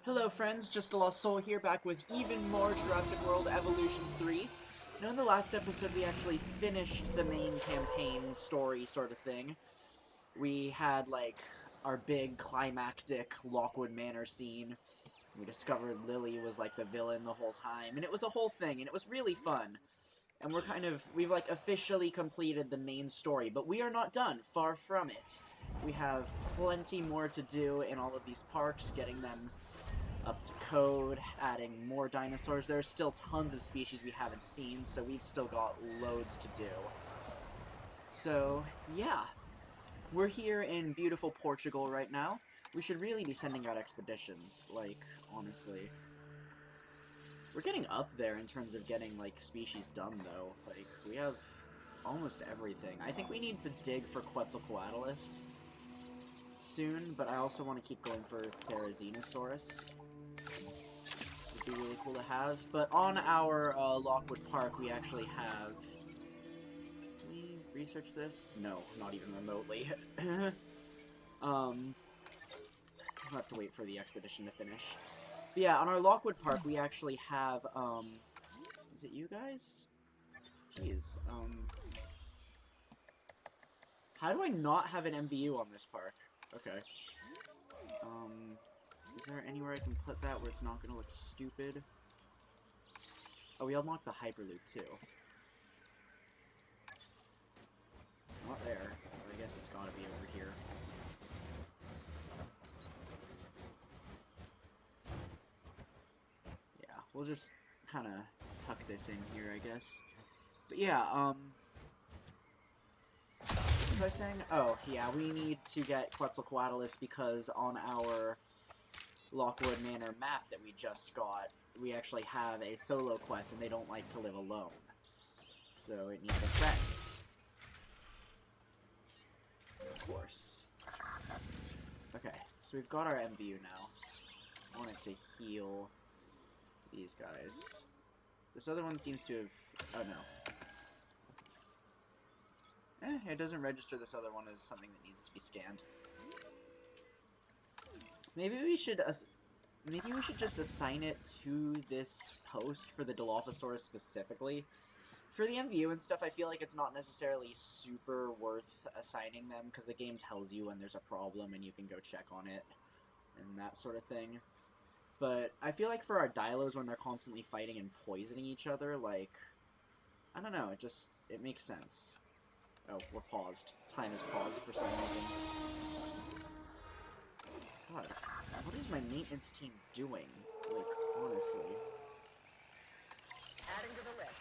Hello friends, Just a Lost Soul here, back with even more Jurassic World Evolution 3. Now in the last episode we actually finished the main campaign story sort of thing. We had, like, our big climactic Lockwood Manor scene. We discovered Lily was, like, the villain the whole time, and it was a whole thing, and it was really fun. And we've, like, officially completed the main story, but we are not done, far from it. We have plenty more to do in all of these parks, getting them up to code, adding more dinosaurs. There's still tons of species we haven't seen, so we've still got loads to do. So, yeah. We're here in beautiful Portugal right now. We should really be sending out expeditions, like, honestly. We're getting up there in terms of getting, like, species done, though. Like, we have almost everything. I think we need to dig for Quetzalcoatlus soon, but I also want to keep going for Therizinosaurus. This would be really cool to have. But on our Lockwood Park, we actually have... Can we research this? No, not even remotely. I'll have to wait for the expedition to finish. But yeah, on our Lockwood Park, we actually have, is it you guys? Jeez, how do I not have an MVU on this park? Okay. Is there anywhere I can put that where it's not gonna look stupid? Oh, we unlocked the Hyperloop, too. Not there. But I guess it's gotta be over here. Yeah, we'll just kind of tuck this in here, I guess. But yeah, what was I saying? Oh, yeah, we need to get Quetzalcoatlus because on our Lockwood Manor map that we just got, we actually have a solo Quetz, and they don't like to live alone. So it needs a friend. Of course. Okay, so we've got our MVU now. I want it to heal these guys. This other one seems to have... oh, no. It doesn't register this other one as something that needs to be scanned. Maybe we should just assign it to this post for the Dilophosaurus specifically. For the MVU and stuff, I feel like it's not necessarily super worth assigning them, because the game tells you when there's a problem and you can go check on it, and that sort of thing. But I feel like for our Dilos, when they're constantly fighting and poisoning each other, like, I don't know, it makes sense. Oh, we're paused. Time is paused for some reason. God, what is my maintenance team doing? Like, honestly. Adding to the list.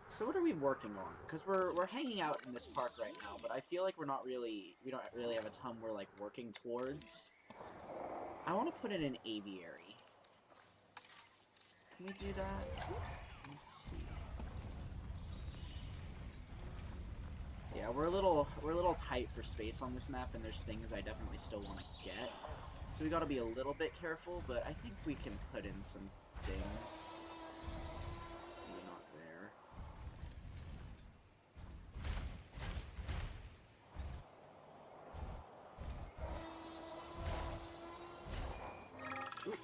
So what are we working on? Because we're hanging out in this park right now, but I feel like we don't really have a ton we're, like, working towards. I want to put in an aviary. Can we do that? Let's see. Yeah, we're a little tight for space on this map, and there's things I definitely still want to get. So we gotta be a little bit careful, but I think we can put in some things. Maybe not there. Ooh,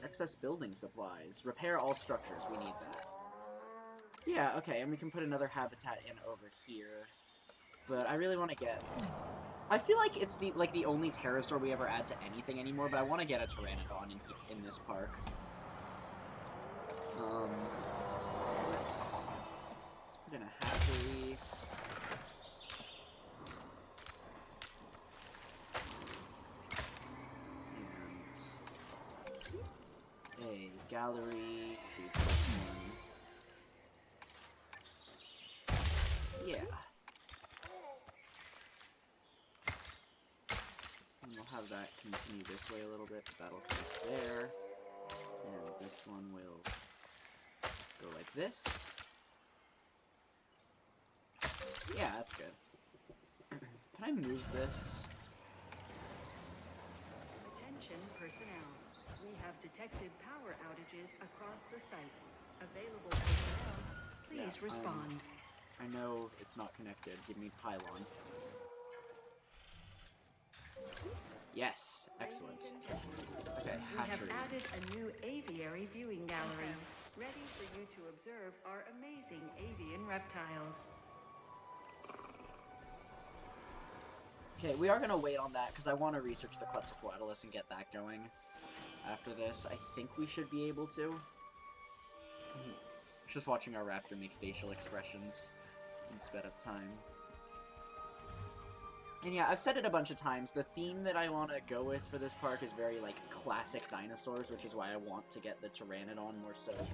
excess building supplies. Repair all structures, we need that. Yeah, okay, and we can put another habitat in over here. But I really want to get... I feel like it's the only pterosaur we ever add to anything anymore, but I want to get a pteranodon in this park. So let's put in a hatchery. And a gallery. Do this one. Yeah. And we'll have that continue this way a little bit, but that'll connect there. And this one will go like this. Yeah, that's good. Can I move this? Attention personnel. We have detected power outages across the site. Available personnel, please respond. I know it's not connected. Give me pylon. Yes, excellent. Ladies and gentlemen, Okay, we have hatchery. added a new aviary viewing gallery, ready for you to observe our amazing avian reptiles. Okay, we are gonna wait on that because I want to research the Quetzalcoatlus and get that going. After this, I think we should be able to. Just watching our raptor make facial expressions and sped up time. And yeah, I've said it a bunch of times, the theme that I want to go with for this park is very, like, classic dinosaurs, which is why I want to get the Pteranodon more so than,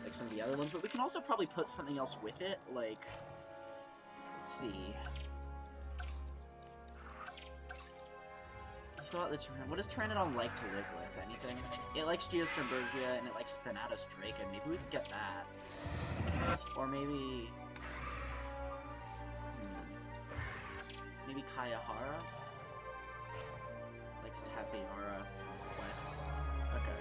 like, some of the other ones. But we can also probably put something else with it, like, let's see. I thought the What does Pteranodon like to live with? Anything? It likes Geosternbergia, and it likes Thanatos draca. Maybe we could get that. Or maybe... Maybe Kayahara? Likes Tapiara, Quetz. Okay.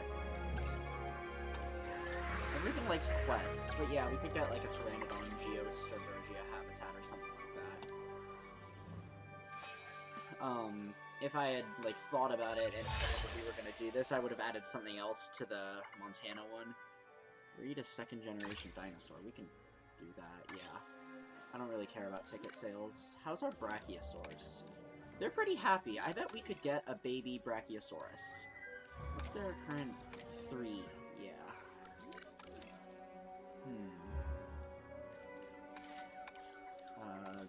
Everything likes Quetz, but yeah, we could get like a Pteranodon Geosternbergia habitat or something like that. If I had like thought about it and if we were gonna do this, I would have added something else to the Montana one. Breed a second generation dinosaur. We can do that, yeah. I don't really care about ticket sales. How's our Brachiosaurs? They're pretty happy. I bet we could get a baby Brachiosaurus. What's their current 3? Yeah.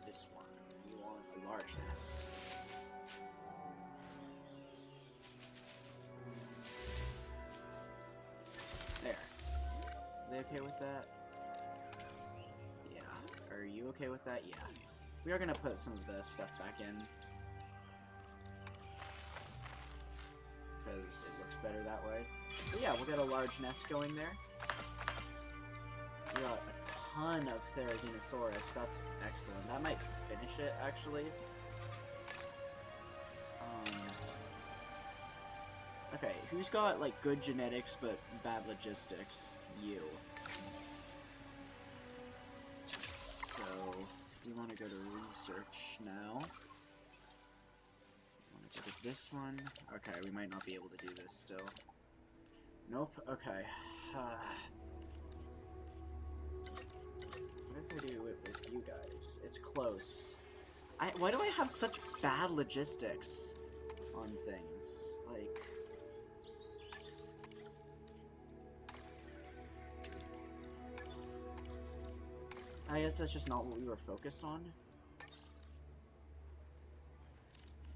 This one. You want a large nest. There. Are they okay with that? Are you okay with that? Yeah. We are gonna put some of the stuff back in. Because it looks better that way. But yeah, we'll get a large nest going there. We got a ton of Therizinosaurus. That's excellent. That might finish it, actually. Okay, who's got, like, good genetics but bad logistics? You. So, we want to go to research now. Want to go to this one. Okay, we might not be able to do this still. Nope, okay. What if I do it with you guys? It's close. Why do I have such bad logistics on things? Like... I guess that's just not what we were focused on.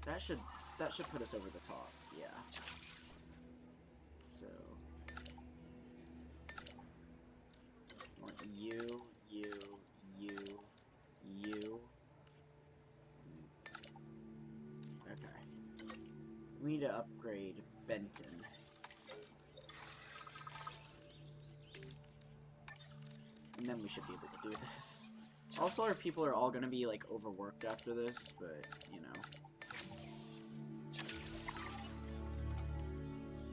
That should put us over the top, yeah. So want you. Okay. We need to upgrade Benton. And then we should be able to do this. Also, our people are all gonna be, like, overworked after this, but, you know.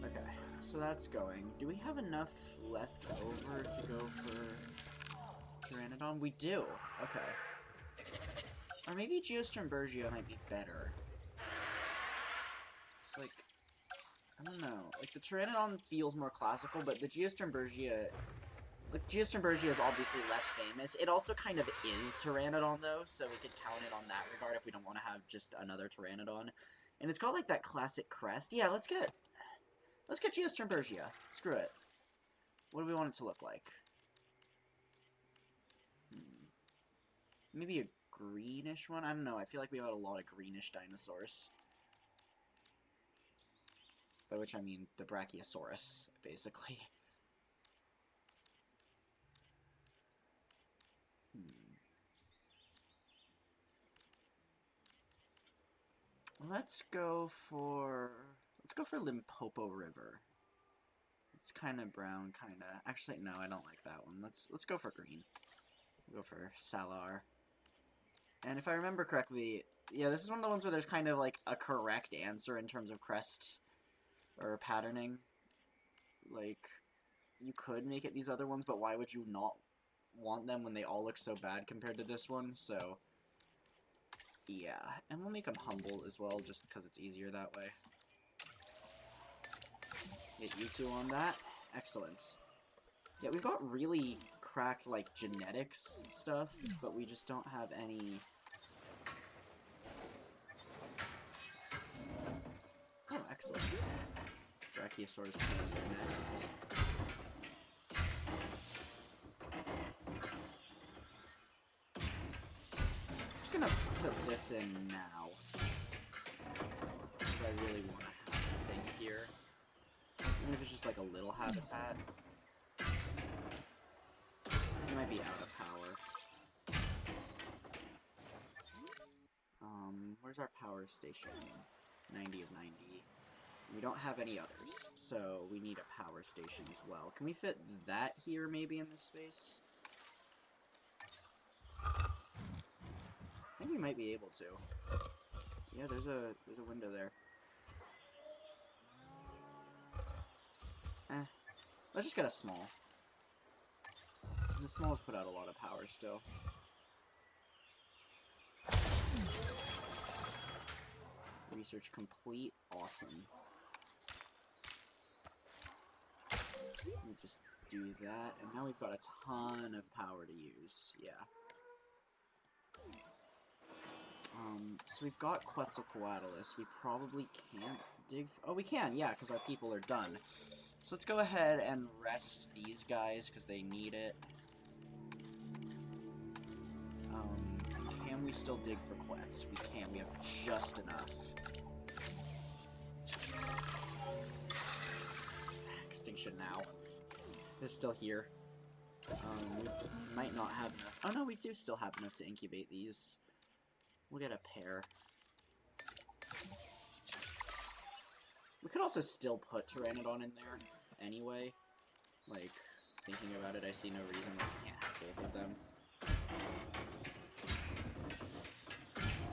Okay, so that's going. Do we have enough left over to go for Pteranodon? We do. Okay. Or maybe Geosternbergia might be better. It's like, I don't know. Like, the Pteranodon feels more classical, but the Geosternbergia... Like, Geosternbergia is obviously less famous. It also kind of is Pteranodon, though, so we could count it on that regard if we don't want to have just another Pteranodon. And it's got, like, that classic crest. Yeah, let's get Geosternbergia. Screw it. What do we want it to look like? Maybe a greenish one? I don't know. I feel like we got a lot of greenish dinosaurs. By which I mean the Brachiosaurus, basically. Let's go for Limpopo River. It's kind of brown, kind of. Actually, no, I don't like that one. Let's go for green. We'll go for Salar. And if I remember correctly, yeah, this is one of the ones where there's kind of like a correct answer in terms of crest or patterning. Like, you could make it these other ones, but why would you not want them when they all look so bad compared to this one? So, Yeah, and we'll make them humble as well, just because it's easier that way. Get you two on that. Excellent. Yeah, we've got really cracked, like, genetics stuff, but we just don't have any... Oh, excellent. Brachiosaurs playing their nest. Just gonna put this in now. Because I really want to have a thing here. Even if it's just like a little habitat. It might be out of power. Where's our power station? 90 of 90. We don't have any others, so we need a power station as well. Can we fit that here, maybe, in this space? I think we might be able to. Yeah, there's a window there. Let's just get a small. The smalls put out a lot of power still. Research complete. Awesome. We'll just do that, and now we've got a ton of power to use. Yeah. So we've got Quetzalcoatlus. We probably can't dig... Oh, we can, yeah, because our people are done. So let's go ahead and rest these guys, because they need it. Can we still dig for Quetz? We can. We have just enough. Extinction now. They're still here. We might not have enough. Oh no, we do still have enough to incubate these. We'll get a pair. We could also still put Pteranodon in there anyway. Like, thinking about it, I see no reason why we can't have both of them.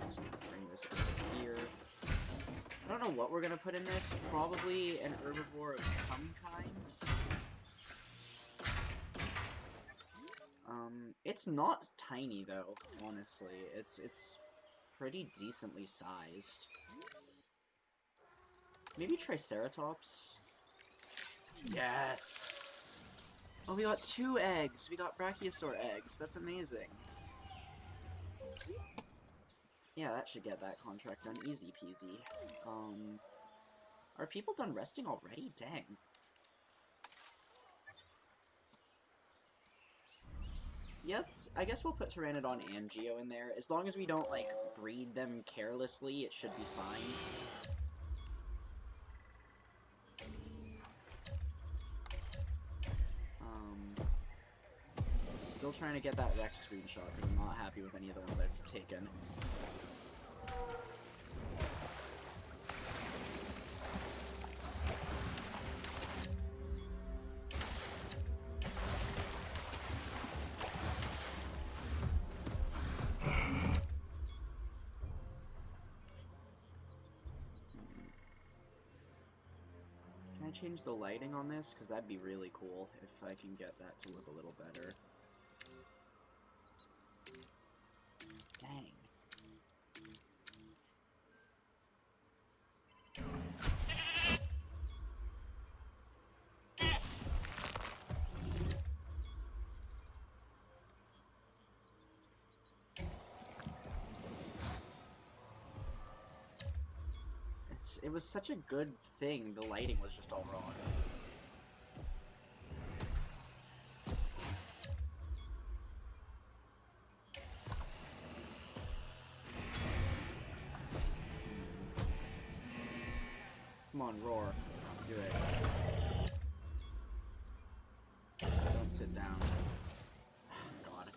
Just bring this over here. I don't know what we're gonna put in this. Probably an herbivore of some kind. It's not tiny though, honestly. It's pretty decently sized. Maybe Triceratops? Yes! Oh, we got 2 eggs! We got Brachiosaur eggs. That's amazing. Yeah, that should get that contract done easy peasy. Are people done resting already? Dang. Yeah, I guess we'll put Pteranodon and Geo in there. As long as we don't, like, breed them carelessly, it should be fine. Still trying to get that Rex screenshot, because I'm not happy with any of the ones I've taken. Can I change the lighting on this? Because that'd be really cool if I can get that to look a little better. Dang. It was such a good thing, the lighting was just all wrong. Come on, roar. Do it. Don't sit down. God.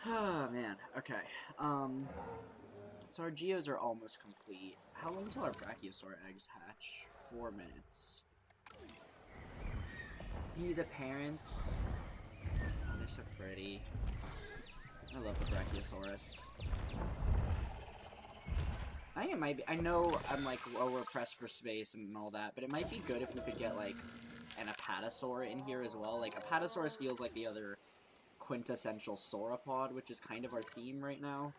Oh, man. Okay. So our Geos are almost complete. How long until our Brachiosaur eggs hatch? 4 minutes. You the parents. Oh, they're so pretty. I love the Brachiosaurus. I think it might be. I know I'm like lower pressed for space and all that, but it might be good if we could get like an Apatosaur in here as well. Like Apatosaurus feels like the other quintessential sauropod, which is kind of our theme right now.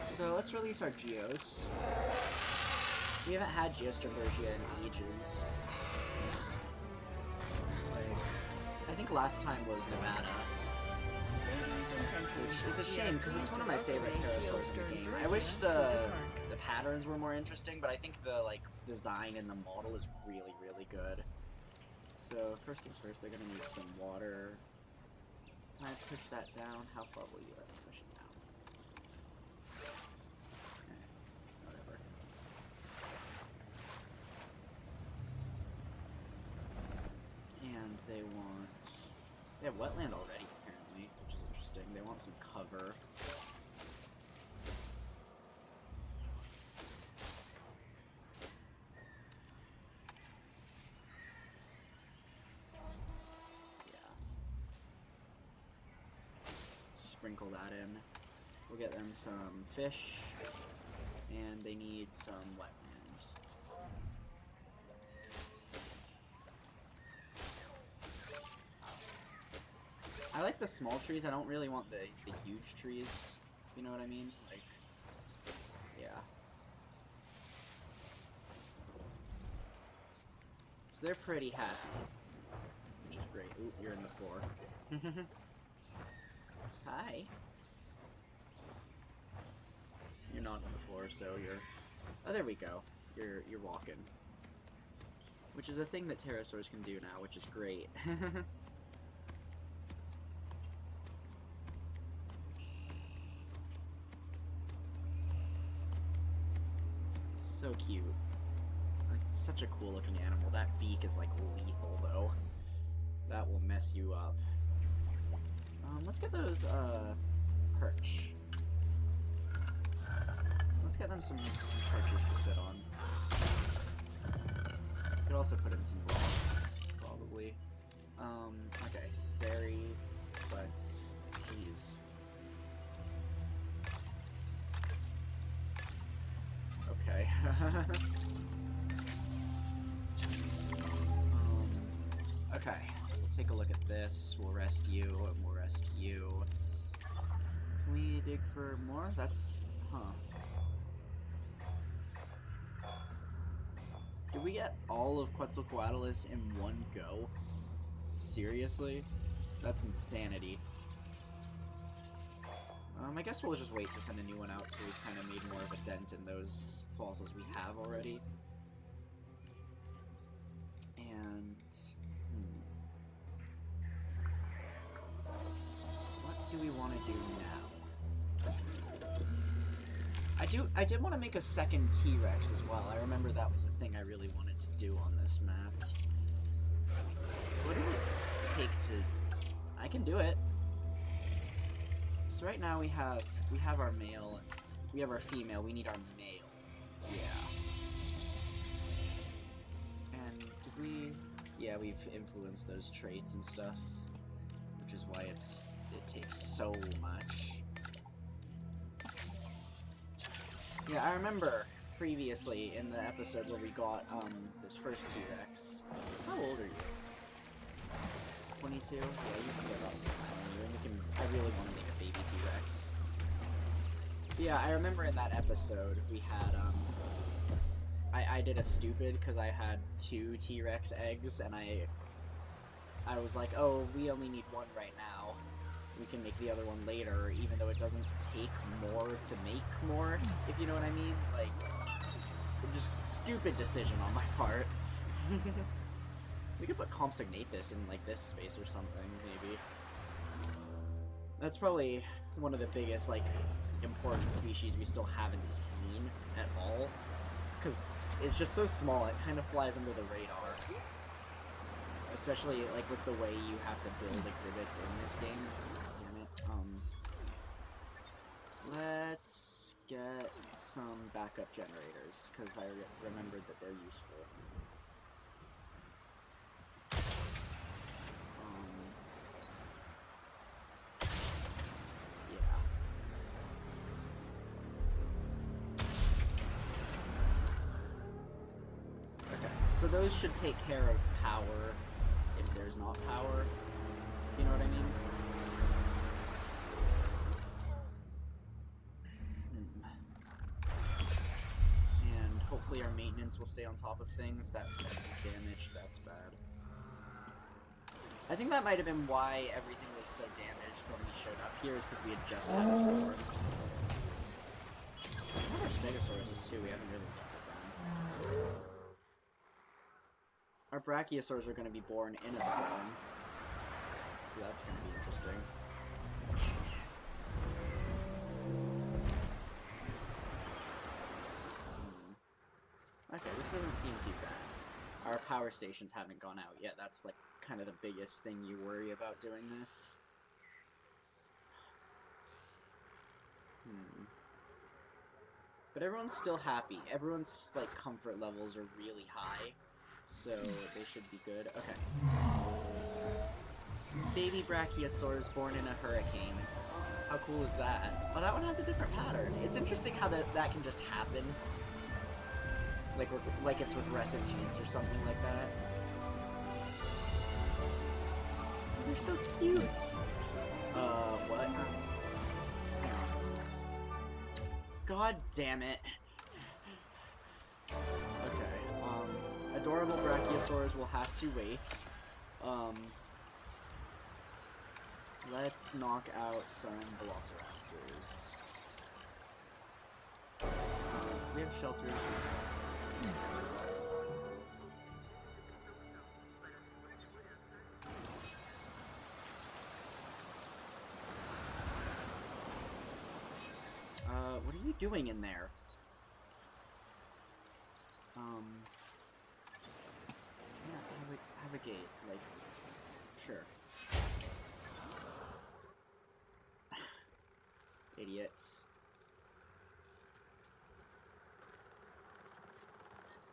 So let's release our Geos. We haven't had Geostormbergia in ages. Like, I think last time was Nevada. Which is a shame, because it's one of my favorite pterosaurs in the game. I wish the patterns were more interesting, but I think the like design and the model is really, really good. So first things first, they're gonna need some water. Can I push that down? How far will you let me push it down? Okay, whatever. And they have wetland already, apparently, which is interesting. They want some cover. Sprinkle that in. We'll get them some fish, and they need some wetland. I like the small trees. I don't really want the huge trees. You know what I mean? Like, yeah. So they're pretty happy, which is great. Ooh, you're in the floor. Hi. You're not on the floor, so you're... Oh, there we go. You're walking. Which is a thing that pterosaurs can do now, which is great. So cute. Like, such a cool looking animal. That beak is like lethal, though. That will mess you up. Let's get those, perch. Let's get them some perches to sit on. Could also put in some rocks, probably. Okay. Berry, but cheese. Okay. Okay. Take a look at this. We'll rest you, and we'll rest you. Can we dig for more? That's... huh. Did we get all of Quetzalcoatlus in one go? Seriously? That's insanity. I guess we'll just wait to send a new one out so we've kind of made more of a dent in those fossils we have already. And... do we want to do now? I did want to make a second T-Rex as well. I remember that was a thing I really wanted to do on this map. What does it take to... I can do it. So right now we have our male, we have our female, we need our male. Yeah. And did we... yeah, we've influenced those traits and stuff, which is why it takes so much. Yeah, I remember previously in the episode where we got this first T-Rex. How old are you? 22? Yeah, you've still got some time on you, and we can... I really want to make a baby T-Rex. Yeah, I remember in that episode we had I did a stupid because I had 2 T-Rex eggs, and I was like, oh, we only need one right now. We can make the other one later, even though it doesn't take more to make more, if you know what I mean. Like, just stupid decision on my part. We could put Compsognathus in, like, this space or something, maybe. That's probably one of the biggest, like, important species we still haven't seen at all. Because it's just so small, it kind of flies under the radar. Especially, like, with the way you have to build exhibits in this game. Damn it. Let's get some backup generators, because I remembered that they're useful. Yeah. Okay, so those should take care of power if there's not power, if you know what I mean. maintenance will stay on top of things. That fence is damaged. That's bad. I think that might have been why everything was so damaged when we showed up here, is because we had just had a storm. One of our Stegosaurus is too. We haven't really looked at them. Our Brachiosaurs are going to be born in a storm, so that's going to be interesting. Okay, this doesn't seem too bad. Our power stations haven't gone out yet. That's like kind of the biggest thing you worry about doing this. But everyone's still happy. Everyone's like comfort levels are really high, so they should be good. Okay. Baby Brachiosaurs born in a hurricane. How cool is that? Oh, that one has a different pattern. It's interesting how that can just happen. Like it's regressive genes or something like that. They're so cute! What? God damn it. Okay, adorable Brachiosaurs will have to wait. Let's knock out some Velociraptors. We have shelters. What are you doing in there? Yeah, have a gate, like, sure. Idiots.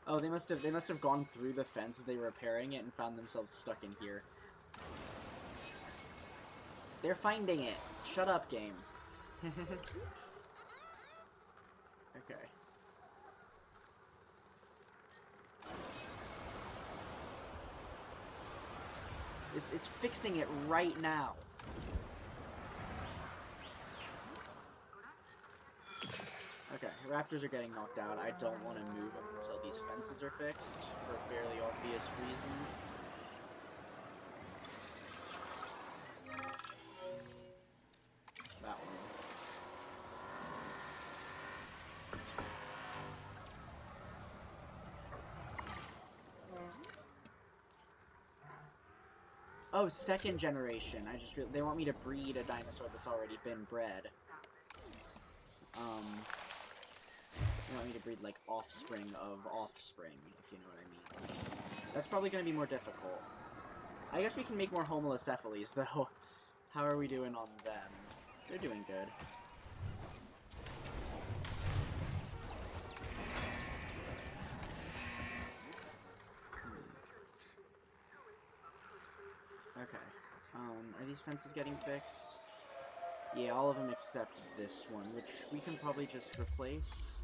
Oh, they must have gone through the fence as they were repairing it and found themselves stuck in here. They're finding it. Shut up, game. Okay. It's fixing it right now. Okay, raptors are getting knocked out. I don't want to move them until these fences are fixed, for fairly obvious reasons. That one. Oh, second generation. I just they want me to breed a dinosaur that's already been bred. They want me to breed, like, offspring of offspring, if you know what I mean. That's probably going to be more difficult. I guess we can make more homalocephalies, though. How are we doing on them? They're doing good. Okay. Are these fences getting fixed? Yeah, all of them except this one, which we can probably just replace.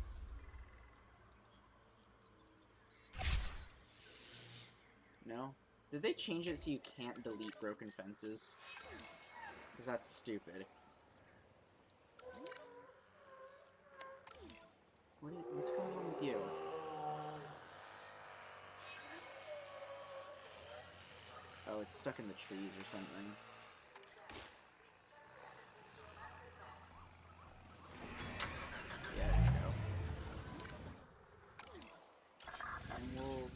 No? Did they change it so you can't delete broken fences? Because that's stupid. What's going on with you? Oh, it's stuck in the trees or something. Yeah, there you go. And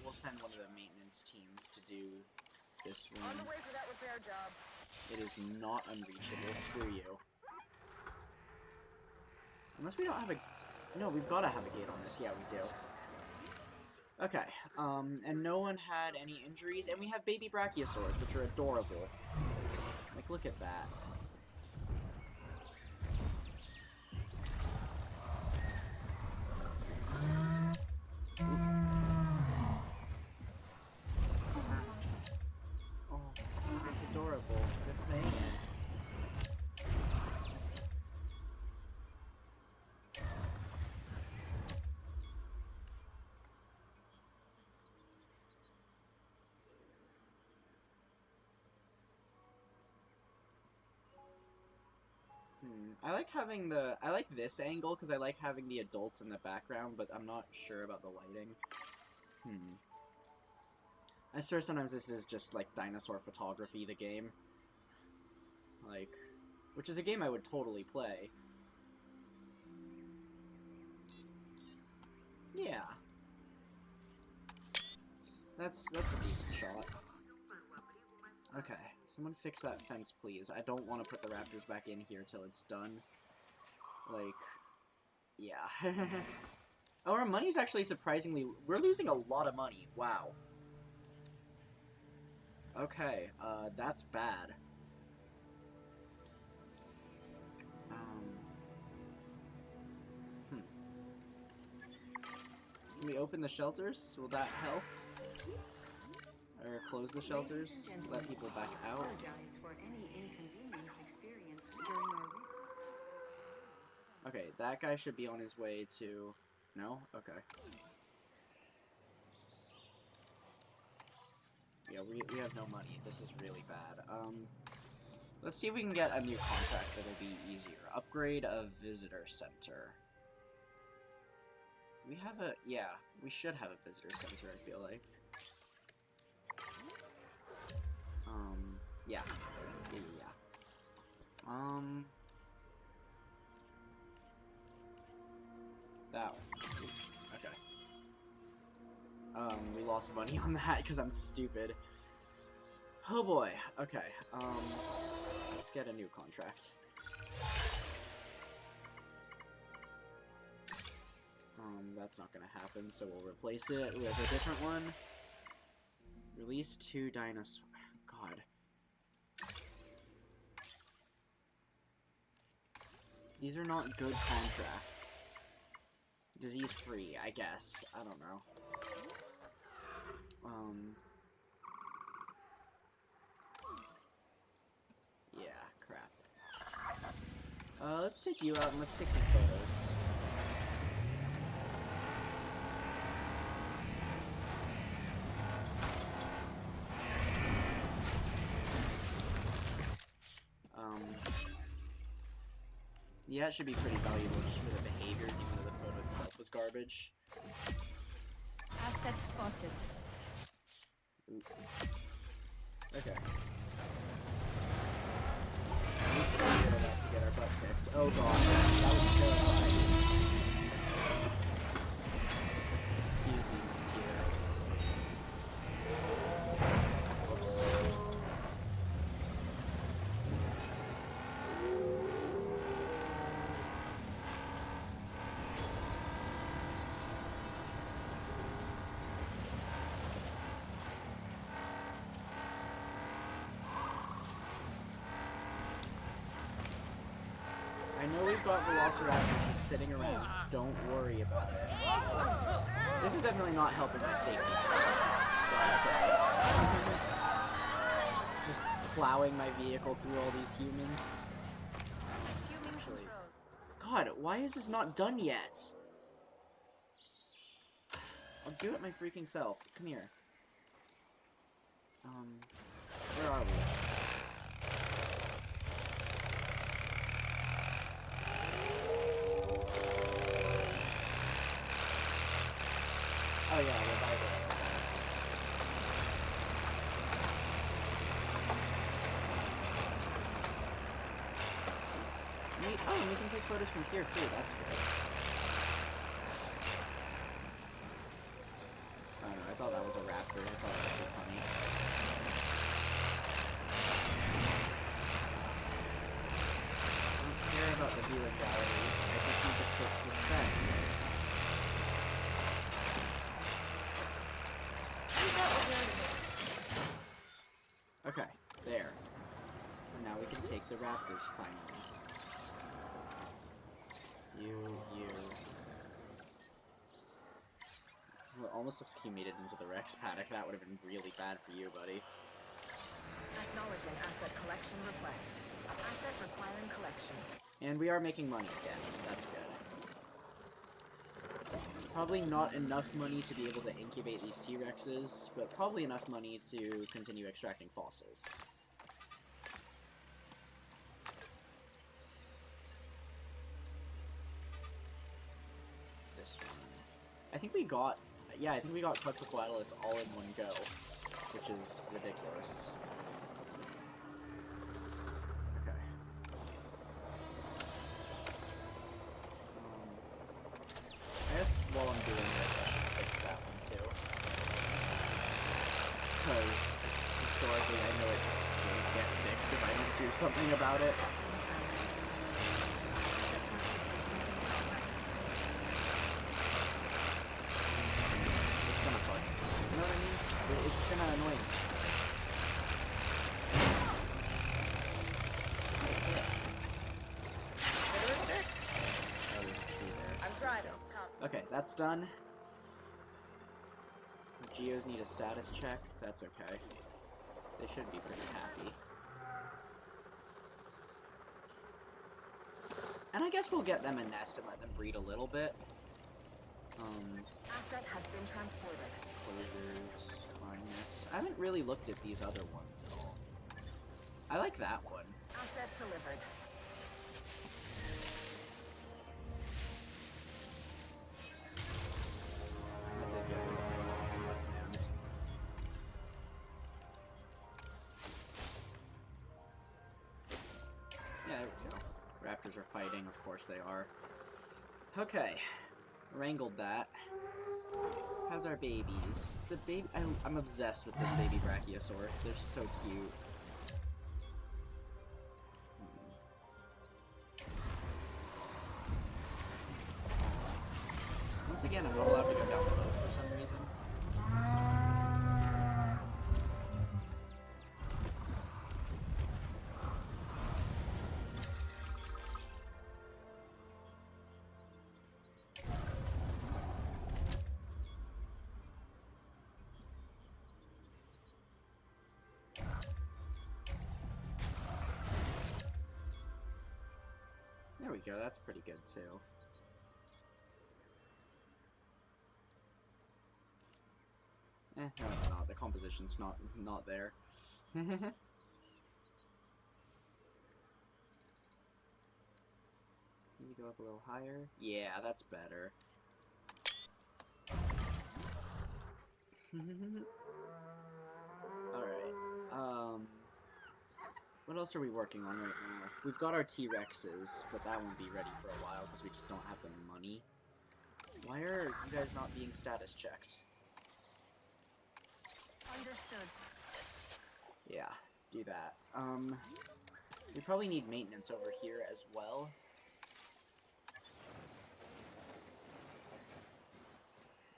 we'll send one of the maintenance teams to do this room. On the way for that repair job. It is not unreachable. Screw you. Unless we don't have a... No, we've got to have a gate on this. Yeah, we do. Okay, and no one had any injuries, and we have baby Brachiosaurs, which are adorable. Like, look at that. Oh, that's adorable. They're playing it. I like having I like this angle because I like having the adults in the background, but I'm not sure about the lighting. I swear sometimes this is just like dinosaur photography, the game. Like, which is a game I would totally play. Yeah. That's a decent shot. Okay, someone fix that fence, please. I don't want to put the raptors back in here till it's done. Like, yeah. Oh, our money's actually surprisingly... We're losing a lot of money. Wow. Okay, that's bad. Can we open the shelters? Will that help? Or close the shelters? Let people back out? Apologize for any inconvenience experienced during our... Okay, that guy should be on his way to... No? Okay. Yeah, we have no money. This is really bad. Let's see if we can get a new contract that'll be easier. Upgrade a visitor center. We have a... Yeah, we should have a visitor center, I feel like. Yeah. That one. Okay. We lost money on that because I'm stupid. Oh boy. Okay. Let's get a new contract. That's not gonna happen, so we'll replace it with a different one. Release 2 dinosaurs. God. These are not good contracts. Disease-free, I guess. I don't know. Yeah, crap. Let's take you out and let's take some photos. Yeah, it should be pretty valuable just for the behaviors, even though the photo itself was garbage. Asset spotted. Ooh. Okay. We're about to get our butt kicked. Oh god, that was terrifying. Excuse me, Miss T-Rex. Whoops. I know we've got Velociraptors just sitting around. Don't worry about it. This is definitely not helping my safety. Gotta say. Just plowing my vehicle through all these humans. Actually, God, why is this not done yet? I'll do it my freaking self. Come here. Where are we? Oh yeah, we're by the... Oh, and we can take photos from here too, that's good. I don't know, I thought that was a raptor, I thought that would be funny. I don't care about the viewer gallery, I just need to fix this fence. Okay, there. And now we can take the raptors, finally. You. Well, it almost looks like he made it into the Rex paddock. That would have been really bad for you, buddy. Acknowledging asset collection request. Asset requiring collection. And we are making money again. That's good. Probably not enough money to be able to incubate these T-Rexes, but probably enough money to continue extracting fossils. I think we got... Yeah, I think we got Quetzalcoatlus all in one go, which is ridiculous. Okay. I guess while I'm doing this, I should fix that one too. Because historically, I know it just won't get fixed if I don't do something about it. It's gonna bug. You know what I mean? It's just gonna annoy me. Oh, there's a tree there. I'm driving. Okay, that's done. Geos need a status check. That's okay. They should be pretty happy. And I guess we'll get them a nest and let them breed a little bit. Asset has been transported. Closures, kindness. I haven't really looked at these other ones at all. I like that one. Asset delivered. That did get a little bit long, but man. Yeah, there we go. Raptors are fighting, of course they are. Okay, wrangled that. How's our babies? The baby, I'm obsessed with this baby Brachiosaur. They're so cute. Once again, I'm not allowed to go down below for some reason. There we go, that's pretty good too. No, it's not. The composition's not there. Maybe go up a little higher. Yeah, that's better. Alright. What else are we working on right now? We've got our T-Rexes, but that won't be ready for a while because we just don't have the money. Why are you guys not being status checked? Understood. Yeah, do that. We probably need maintenance over here as well.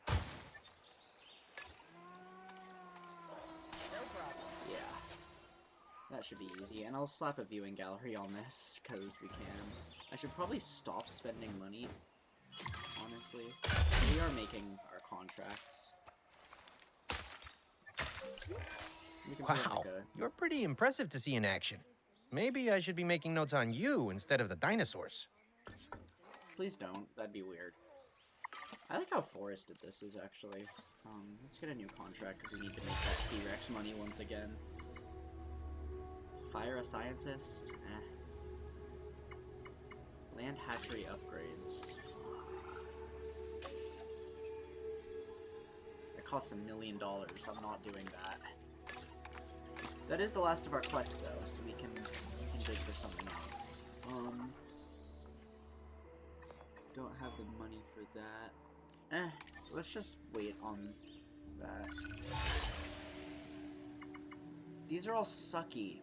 No problem. Yeah. That should be easy, and I'll slap a viewing gallery on this, because we can. I should probably stop spending money, honestly. We are making our contracts. Wow, you're pretty impressive to see in action. Maybe I should be making notes on you instead of the dinosaurs. Please don't, that'd be weird. I like how forested this is, actually. Let's get a new contract, because we need to make that T-Rex money once again. Fire a scientist? Eh. Land hatchery upgrades. It costs $1 million. I'm not doing that. That is the last of our quests, though, so we can dig for something else. Don't have the money for that. Let's just wait on that. These are all sucky.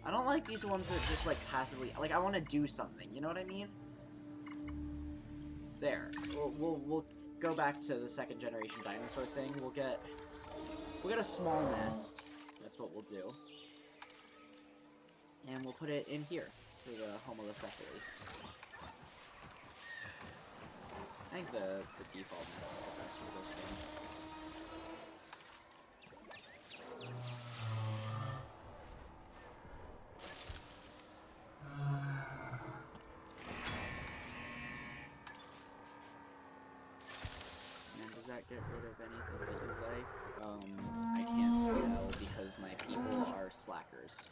I don't like these ones that just, like, passively... Like, I want to do something, you know what I mean? There. We'll go back to the second generation dinosaur thing. We'll get a small nest. That's what we'll do. And we'll put it in here for the Homolocephaly. I think the default nest is the best for this one. And does that get rid of anything that you like? I can't tell because my people are slackers.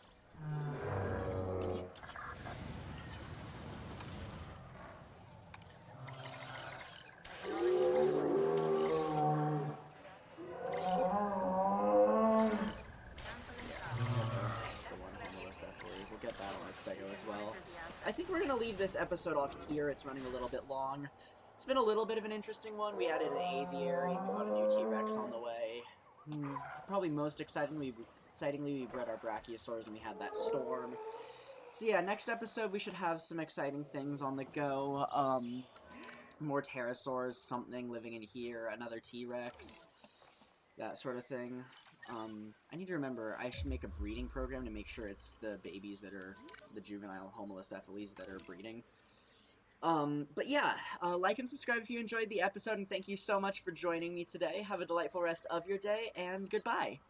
We'll get that on the Stego as well. I think we're going to leave this episode off here. It's running a little bit long. It's been a little bit of an interesting one. We added an aviary, we got a new T-Rex on the way. Probably most excitingly, we bred our Brachiosaurs and we had that storm. So yeah, next episode we should have some exciting things on the go. More pterosaurs, something living in here, another T-Rex, that sort of thing. I need to remember, I should make a breeding program to make sure it's the babies that are the juvenile homolocephales that are breeding. But yeah, like and subscribe if you enjoyed the episode, and thank you so much for joining me today. Have a delightful rest of your day, and goodbye.